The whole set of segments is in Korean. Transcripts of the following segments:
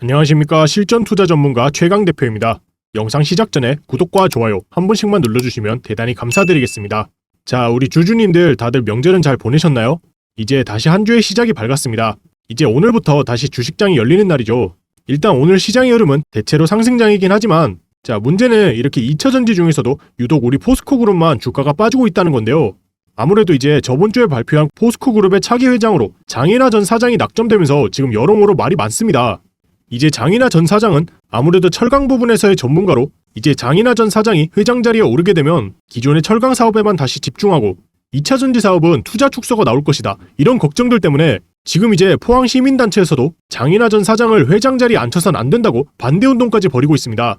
안녕하십니까. 실전 투자 전문가 최강 대표입니다. 영상 시작 전에 구독과 좋아요 한 번씩만 눌러주시면 대단히 감사드리겠습니다. 자, 우리 주주님들 다들 명절은 잘 보내셨나요? 이제 다시 한 주의 시작이 밝았습니다. 이제 오늘부터 다시 주식장이 열리는 날이죠. 일단 오늘 시장의 흐름은 대체로 상승장이긴 하지만 자, 문제는 이렇게 2차전지 중에서도 유독 우리 포스코그룹만 주가가 빠지고 있다는 건데요. 아무래도 이제 저번 주에 발표한 포스코그룹의 차기 회장으로 장인하 전 사장이 낙점되면서 지금 여러모로 말이 많습니다. 이제 장인하 전 사장은 아무래도 철강 부분에서의 전문가로 이제 장인하 전 사장이 회장 자리에 오르게 되면 기존의 철강 사업에만 다시 집중하고 2차전지 사업은 투자 축소가 나올 것이다. 이런 걱정들 때문에 지금 이제 포항 시민단체에서도 장인하 전 사장을 회장 자리에 앉혀선 안 된다고 반대운동까지 벌이고 있습니다.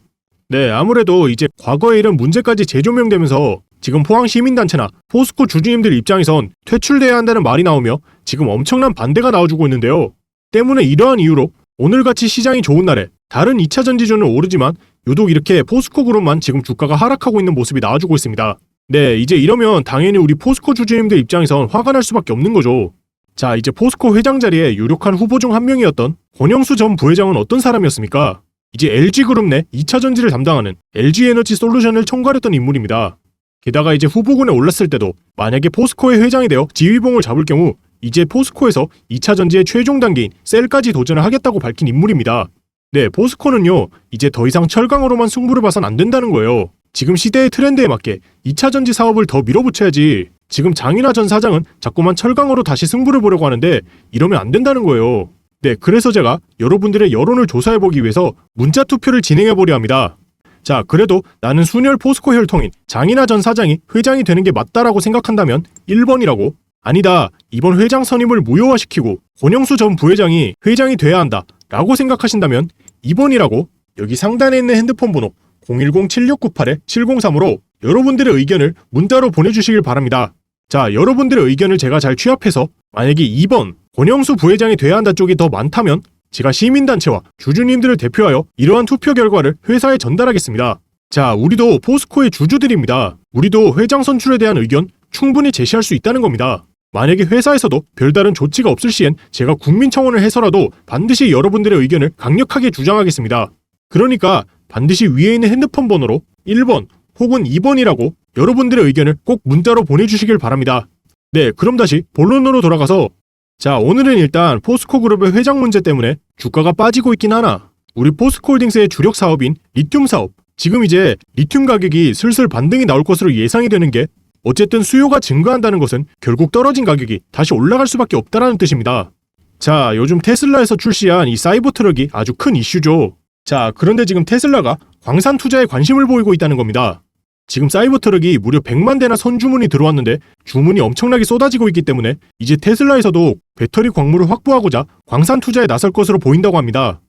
네, 아무래도 이제 과거에 이런 문제까지 재조명되면서 지금 포항 시민단체나 포스코 주주님들 입장에선 퇴출돼야 한다는 말이 나오며 지금 엄청난 반대가 나와주고 있는데요. 때문에 이러한 이유로 오늘같이 시장이 좋은 날에 다른 2차전지주는 오르지만 유독 이렇게 포스코그룹만 지금 주가가 하락하고 있는 모습이 나와주고 있습니다. 네, 이제 이러면 당연히 우리 포스코 주주님들 입장에선 화가 날 수밖에 없는 거죠. 자, 이제 포스코 회장 자리에 유력한 후보 중 한 명이었던 권영수 전 부회장은 어떤 사람이었습니까? 이제 LG그룹 내 2차전지를 담당하는 LG에너지 솔루션을 총괄했던 인물입니다. 게다가 이제 후보군에 올랐을 때도 만약에 포스코의 회장이 되어 지휘봉을 잡을 경우 이제 포스코에서 2차전지의 최종 단계인 셀까지 도전을 하겠다고 밝힌 인물입니다. 네, 포스코는요, 이제 더 이상 철강으로만 승부를 봐선 안 된다는 거예요. 지금 시대의 트렌드에 맞게 2차전지 사업을 더 밀어붙여야지. 지금 장인하 전 사장은 자꾸만 철강으로 다시 승부를 보려고 하는데 이러면 안 된다는 거예요. 네, 그래서 제가 여러분들의 여론을 조사해보기 위해서 문자 투표를 진행해보려 합니다. 자, 그래도 나는 순혈 포스코 혈통인 장인하 전 사장이 회장이 되는 게 맞다라고 생각한다면 1번이라고, 아니다, 이번 회장 선임을 무효화시키고 권영수 전 부회장이 회장이 돼야 한다 라고 생각하신다면 2번이라고 여기 상단에 있는 핸드폰 번호 010-7698-703으로 여러분들의 의견을 문자로 보내주시길 바랍니다. 자, 여러분들의 의견을 제가 잘 취합해서 만약에 2번 권영수 부회장이 돼야 한다 쪽이 더 많다면 제가 시민단체와 주주님들을 대표하여 이러한 투표 결과를 회사에 전달하겠습니다. 자, 우리도 포스코의 주주들입니다. 우리도 회장 선출에 대한 의견 충분히 제시할 수 있다는 겁니다. 만약에 회사에서도 별다른 조치가 없을 시엔 제가 국민청원을 해서라도 반드시 여러분들의 의견을 강력하게 주장하겠습니다. 그러니까 반드시 위에 있는 핸드폰 번호로 1번 혹은 2번이라고 여러분들의 의견을 꼭 문자로 보내주시길 바랍니다. 네, 그럼 다시 본론으로 돌아가서 자, 오늘은 일단 포스코그룹의 회장 문제 때문에 주가가 빠지고 있긴 하나 우리 포스코홀딩스의 주력 사업인 리튬 사업, 지금 이제 리튬 가격이 슬슬 반등이 나올 것으로 예상이 되는 게 어쨌든 수요가 증가한다는 것은 결국 떨어진 가격이 다시 올라갈 수밖에 없다라는 뜻입니다. 자, 요즘 테슬라에서 출시한 이 사이버 트럭이 아주 큰 이슈죠. 자, 그런데 지금 테슬라가 광산 투자에 관심을 보이고 있다는 겁니다. 지금 사이버 트럭이 무려 100만 대나 선주문이 들어왔는데 주문이 엄청나게 쏟아지고 있기 때문에 이제 테슬라에서도 배터리 광물을 확보하고자 광산 투자에 나설 것으로 보인다고 합니다.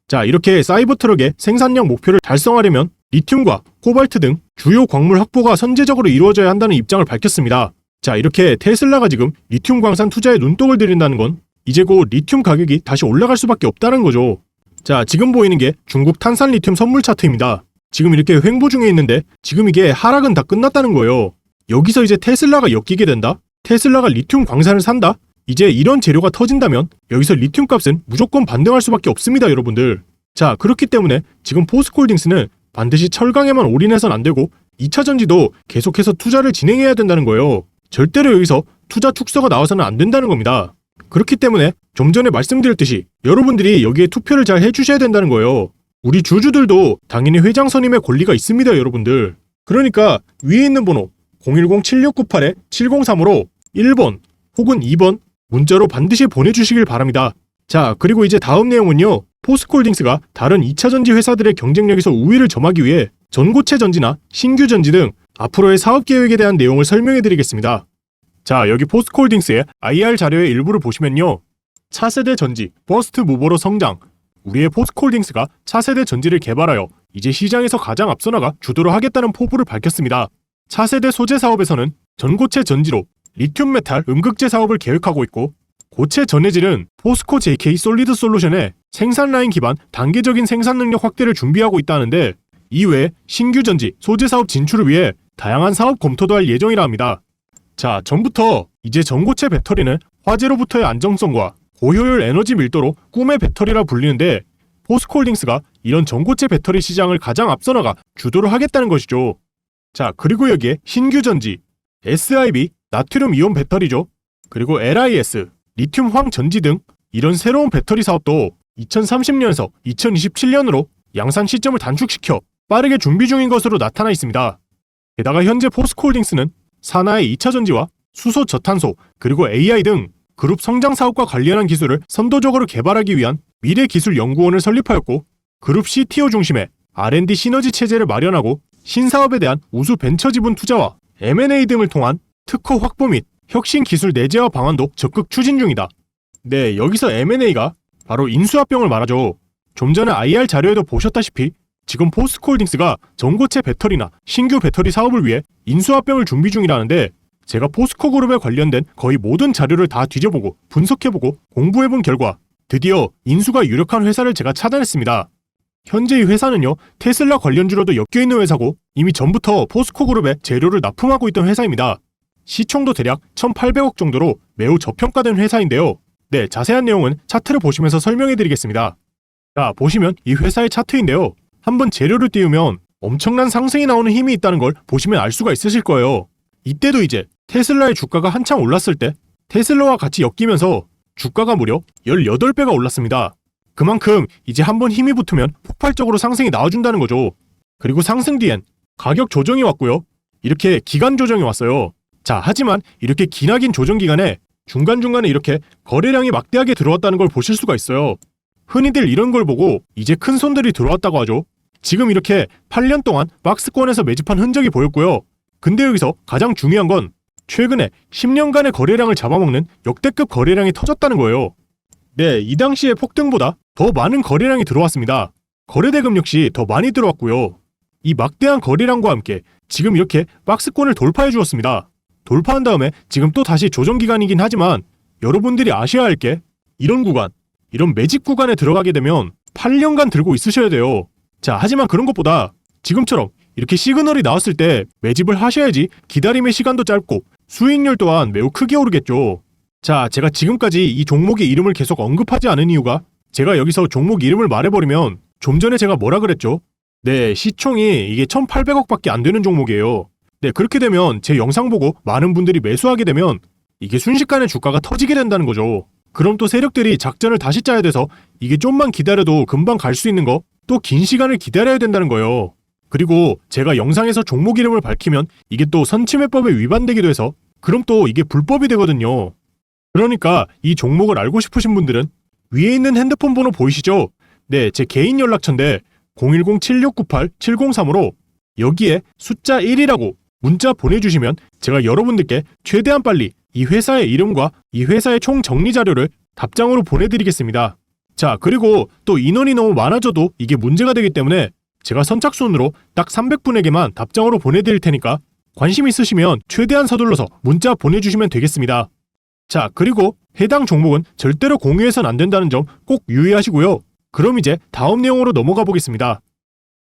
자, 이렇게 사이버 트럭의 생산량 목표를 달성하려면 리튬과 코발트 등 주요 광물 확보가 선제적으로 이루어져야 한다는 입장을 밝혔습니다. 자, 이렇게 테슬라가 지금 리튬 광산 투자에 눈독을 들인다는 건 이제 곧 리튬 가격이 다시 올라갈 수밖에 없다는 거죠. 자, 지금 보이는 게 중국 탄산 리튬 선물 차트입니다. 지금 이렇게 횡보 중에 있는데 지금 이게 하락은 다 끝났다는 거예요. 여기서 이제 테슬라가 엮이게 된다? 테슬라가 리튬 광산을 산다? 이제 이런 재료가 터진다면 여기서 리튬 값은 무조건 반등할 수밖에 없습니다, 여러분들. 자, 그렇기 때문에 지금 포스코홀딩스는 반드시 철강에만 올인해선 안 되고 2차전지도 계속해서 투자를 진행해야 된다는 거예요. 절대로 여기서 투자 축소가 나와서는 안 된다는 겁니다. 그렇기 때문에 좀 전에 말씀드렸듯이 여러분들이 여기에 투표를 잘 해주셔야 된다는 거예요. 우리 주주들도 당연히 회장 선임의 권리가 있습니다, 여러분들. 그러니까 위에 있는 번호 010-7698-703으로 1번 혹은 2번 문자로 반드시 보내주시길 바랍니다. 자, 그리고 이제 다음 내용은요. 포스코홀딩스가 다른 2차전지 회사들의 경쟁력에서 우위를 점하기 위해 전고체 전지나 신규 전지 등 앞으로의 사업 계획에 대한 내용을 설명해 드리겠습니다. 자, 여기 포스코홀딩스의 IR 자료의 일부를 보시면요. 차세대 전지, 버스트 무버로 성장. 우리의 포스코홀딩스가 차세대 전지를 개발하여 이제 시장에서 가장 앞서 나가 주도를 하겠다는 포부를 밝혔습니다. 차세대 소재 사업에서는 전고체 전지로 리튬 메탈 음극재 사업을 계획하고 있고 고체 전해질은 포스코 JK 솔리드 솔루션의 생산 라인 기반 단계적인 생산 능력 확대를 준비하고 있다는데 이외에 신규 전지, 소재 사업 진출을 위해 다양한 사업 검토도 할 예정이라 합니다. 자, 전부터 이제 전고체 배터리는 화재로부터의 안정성과 고효율 에너지 밀도로 꿈의 배터리라 불리는데 포스코홀딩스가 이런 전고체 배터리 시장을 가장 앞서 나가 주도를 하겠다는 것이죠. 자, 그리고 여기에 신규전지, SIB, 나트륨 이온 배터리죠. 그리고 LIS, 리튬 황전지 등 이런 새로운 배터리 사업도 2030년에서 2027년으로 양산 시점을 단축시켜 빠르게 준비 중인 것으로 나타나 있습니다. 게다가 현재 포스코홀딩스는 산하의 2차 전지와 수소 저탄소 그리고 AI 등 그룹 성장 사업과 관련한 기술을 선도적으로 개발하기 위한 미래기술연구원을 설립하였고, 그룹 CTO 중심의 R&D 시너지 체제를 마련하고 신사업에 대한 우수 벤처 지분 투자와 M&A 등을 통한 특허 확보 및 혁신 기술 내재화 방안도 적극 추진 중이다. 네, 여기서 M&A가 바로 인수합병을 말하죠. 좀 전에 IR 자료에도 보셨다시피 지금 포스코홀딩스가 전고체 배터리나 신규 배터리 사업을 위해 인수합병을 준비 중이라는데, 제가 포스코그룹에 관련된 거의 모든 자료를 다 뒤져보고 분석해보고 공부해본 결과 드디어 인수가 유력한 회사를 제가 찾아냈습니다. 현재 이 회사는요, 테슬라 관련주로도 엮여있는 회사고 이미 전부터 포스코그룹에 재료를 납품하고 있던 회사입니다. 시총도 대략 1,800억 정도로 매우 저평가된 회사인데요. 네, 자세한 내용은 차트를 보시면서 설명해드리겠습니다. 자, 보시면 이 회사의 차트인데요. 한번 재료를 띄우면 엄청난 상승이 나오는 힘이 있다는 걸 보시면 알 수가 있으실 거예요. 이때도 이제 테슬라의 주가가 한창 올랐을 때 테슬라와 같이 엮이면서 주가가 무려 18배가 올랐습니다. 그만큼 이제 한번 힘이 붙으면 폭발적으로 상승이 나와준다는 거죠. 그리고 상승 뒤엔 가격 조정이 왔고요. 이렇게 기간 조정이 왔어요. 자, 하지만 이렇게 기나긴 조정 기간에 중간중간에 이렇게 거래량이 막대하게 들어왔다는 걸 보실 수가 있어요. 흔히들 이런 걸 보고 이제 큰 손들이 들어왔다고 하죠. 지금 이렇게 8년 동안 박스권에서 매집한 흔적이 보였고요. 근데 여기서 가장 중요한 건 최근에 10년간의 거래량을 잡아먹는 역대급 거래량이 터졌다는 거예요. 네, 이 당시의 폭등보다 더 많은 거래량이 들어왔습니다. 거래대금 역시 더 많이 들어왔고요. 이 막대한 거래량과 함께 지금 이렇게 박스권을 돌파해 주었습니다. 돌파한 다음에 지금 또 다시 조정 기간이긴 하지만 여러분들이 아셔야 할 게 이런 구간, 이런 매집 구간에 들어가게 되면 8년간 들고 있으셔야 돼요. 자, 하지만 그런 것보다 지금처럼 이렇게 시그널이 나왔을 때 매집을 하셔야지 기다림의 시간도 짧고 수익률 또한 매우 크게 오르겠죠. 자, 제가 지금까지 이 종목의 이름을 계속 언급하지 않은 이유가, 제가 여기서 종목 이름을 말해버리면 좀 전에 제가 뭐라 그랬죠? 네, 시총이 이게 1,800억밖에 안 되는 종목이에요. 네, 그렇게 되면 제 영상 보고 많은 분들이 매수하게 되면 이게 순식간에 주가가 터지게 된다는 거죠. 그럼 또 세력들이 작전을 다시 짜야 돼서 이게 좀만 기다려도 금방 갈 수 있는 거 또 긴 시간을 기다려야 된다는 거예요. 그리고 제가 영상에서 종목 이름을 밝히면 이게 또 선침해법에 위반되기도 해서 그럼 또 이게 불법이 되거든요. 그러니까 이 종목을 알고 싶으신 분들은 위에 있는 핸드폰 번호 보이시죠? 네, 제 개인 연락처인데 010-7698-7035로 여기에 숫자 1이라고 문자 보내주시면 제가 여러분들께 최대한 빨리 이 회사의 이름과 이 회사의 총 정리 자료를 답장으로 보내드리겠습니다. 자, 그리고 또 인원이 너무 많아져도 이게 문제가 되기 때문에 제가 선착순으로 딱 300분에게만 답장으로 보내드릴 테니까 관심 있으시면 최대한 서둘러서 문자 보내주시면 되겠습니다. 자, 그리고 해당 종목은 절대로 공유해선 안 된다는 점 꼭 유의하시고요. 그럼 이제 다음 내용으로 넘어가 보겠습니다.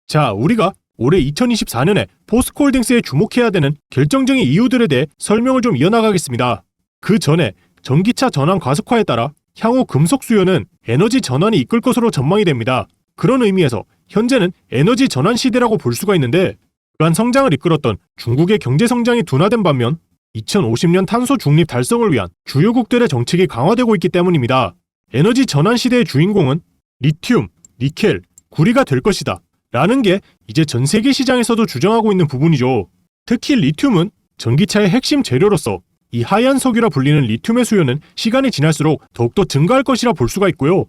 자, 우리가 올해 2024년에 포스코홀딩스에 주목해야 되는 결정적인 이유들에 대해 설명을 좀 이어나가겠습니다. 그 전에 전기차 전환 가속화에 따라 향후 금속 수요는 에너지 전환이 이끌 것으로 전망이 됩니다. 그런 의미에서 현재는 에너지 전환 시대라고 볼 수가 있는데, 그간 성장을 이끌었던 중국의 경제 성장이 둔화된 반면 2050년 탄소 중립 달성을 위한 주요국들의 정책이 강화되고 있기 때문입니다. 에너지 전환 시대의 주인공은 리튬, 니켈, 구리가 될 것이다 라는 게 이제 전 세계 시장에서도 주장하고 있는 부분이죠. 특히 리튬은 전기차의 핵심 재료로서 이 하얀 석유라 불리는 리튬의 수요는 시간이 지날수록 더욱더 증가할 것이라 볼 수가 있고요.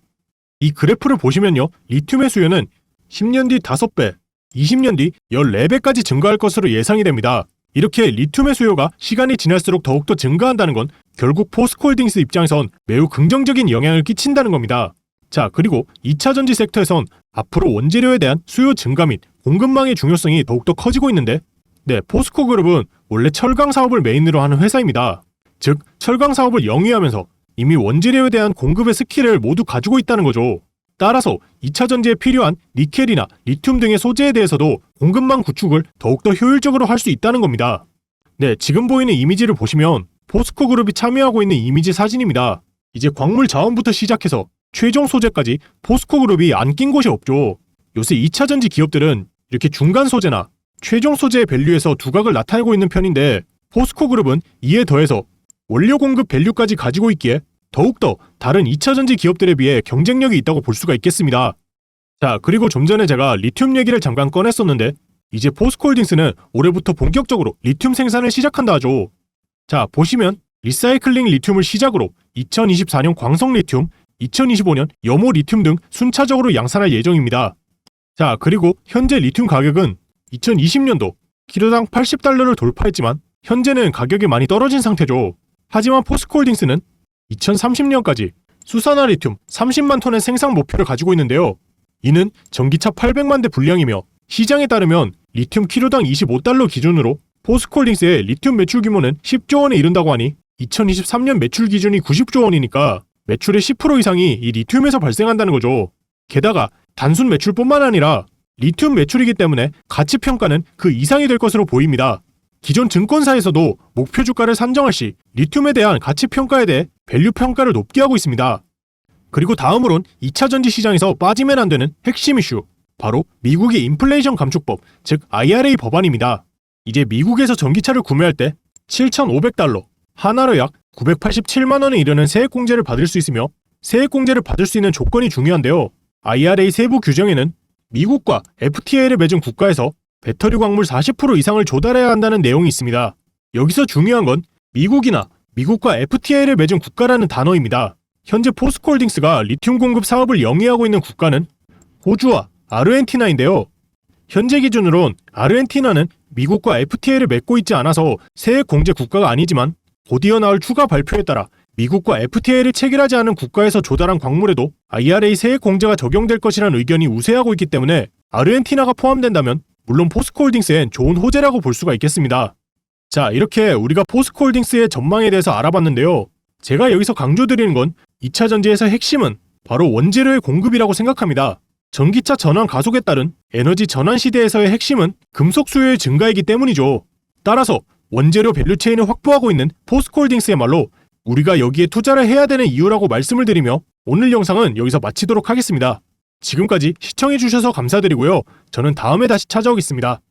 이 그래프를 보시면요, 리튬의 수요는 10년 뒤 5배, 20년 뒤 14배까지 증가할 것으로 예상이 됩니다. 이렇게 리튬의 수요가 시간이 지날수록 더욱더 증가한다는 건 결국 포스코홀딩스 입장에선 매우 긍정적인 영향을 끼친다는 겁니다. 자, 그리고 2차 전지 섹터에선 앞으로 원재료에 대한 수요 증가 및 공급망의 중요성이 더욱더 커지고 있는데, 네, 포스코그룹은 원래 철강 사업을 메인으로 하는 회사입니다. 즉, 철강 사업을 영위하면서 이미 원재료에 대한 공급의 스킬을 모두 가지고 있다는 거죠. 따라서 2차 전지에 필요한 니켈이나 리튬 등의 소재에 대해서도 공급망 구축을 더욱더 효율적으로 할 수 있다는 겁니다. 네, 지금 보이는 이미지를 보시면 포스코그룹이 참여하고 있는 이미지 사진입니다. 이제 광물 자원부터 시작해서 최종 소재까지 포스코그룹이 안 낀 곳이 없죠. 요새 2차전지 기업들은 이렇게 중간 소재나 최종 소재의 밸류에서 두각을 나타내고 있는 편인데 포스코그룹은 이에 더해서 원료 공급 밸류까지 가지고 있기에 더욱더 다른 2차전지 기업들에 비해 경쟁력이 있다고 볼 수가 있겠습니다. 자, 그리고 좀 전에 제가 리튬 얘기를 잠깐 꺼냈었는데 이제 포스코홀딩스는 올해부터 본격적으로 리튬 생산을 시작한다 하죠. 자, 보시면 리사이클링 리튬을 시작으로 2024년 광석 리튬, 2025년 염호 리튬 등 순차적으로 양산할 예정입니다. 자, 그리고 현재 리튬 가격은 2020년도 키로당 80달러를 돌파했지만 현재는 가격이 많이 떨어진 상태죠. 하지만 포스코홀딩스는 2030년까지 수산화 리튬 30만 톤의 생산 목표를 가지고 있는데요. 이는 전기차 800만 대 분량이며 시장에 따르면 리튬 키로당 25달러 기준으로 포스코홀딩스의 리튬 매출 규모는 10조 원에 이른다고 하니 2023년 매출 기준이 90조 원이니까 매출의 10% 이상이 이 리튬에서 발생한다는 거죠. 게다가 단순 매출뿐만 아니라 리튬 매출이기 때문에 가치 평가는 그 이상이 될 것으로 보입니다. 기존 증권사에서도 목표 주가를 산정할 시 리튬에 대한 가치 평가에 대해 밸류 평가를 높게 하고 있습니다. 그리고 다음으론 2차 전지 시장에서 빠지면 안 되는 핵심 이슈, 바로 미국의 인플레이션 감축법, 즉 IRA 법안입니다. 이제 미국에서 전기차를 구매할 때 7,500달러, 하나로 약 987만 원에 이르는 세액공제를 받을 수 있으며 세액공제를 받을 수 있는 조건이 중요한데요. IRA 세부 규정에는 미국과 FTA를 맺은 국가에서 배터리 광물 40% 이상을 조달해야 한다는 내용이 있습니다. 여기서 중요한 건 미국이나 미국과 FTA를 맺은 국가라는 단어입니다. 현재 포스코홀딩스가 리튬 공급 사업을 영위하고 있는 국가는 호주와 아르헨티나인데요. 현재 기준으론 아르헨티나는 미국과 FTA를 맺고 있지 않아서 세액 공제 국가가 아니지만 곧이어 나올 추가 발표에 따라 미국과 FTA를 체결하지 않은 국가에서 조달한 광물에도 IRA 세액 공제가 적용될 것이라는 의견이 우세하고 있기 때문에 아르헨티나가 포함된다면 물론 포스코홀딩스엔 좋은 호재라고 볼 수가 있겠습니다. 자, 이렇게 우리가 포스코홀딩스의 전망에 대해서 알아봤는데요. 제가 여기서 강조드리는 건 2차 전지에서 핵심은 바로 원재료의 공급이라고 생각합니다. 전기차 전환 가속에 따른 에너지 전환 시대에서의 핵심은 금속 수요의 증가이기 때문이죠. 따라서 원재료 밸류체인을 확보하고 있는 포스코홀딩스야말로 우리가 여기에 투자를 해야 되는 이유라고 말씀을 드리며 오늘 영상은 여기서 마치도록 하겠습니다. 지금까지 시청해주셔서 감사드리고요. 저는 다음에 다시 찾아오겠습니다.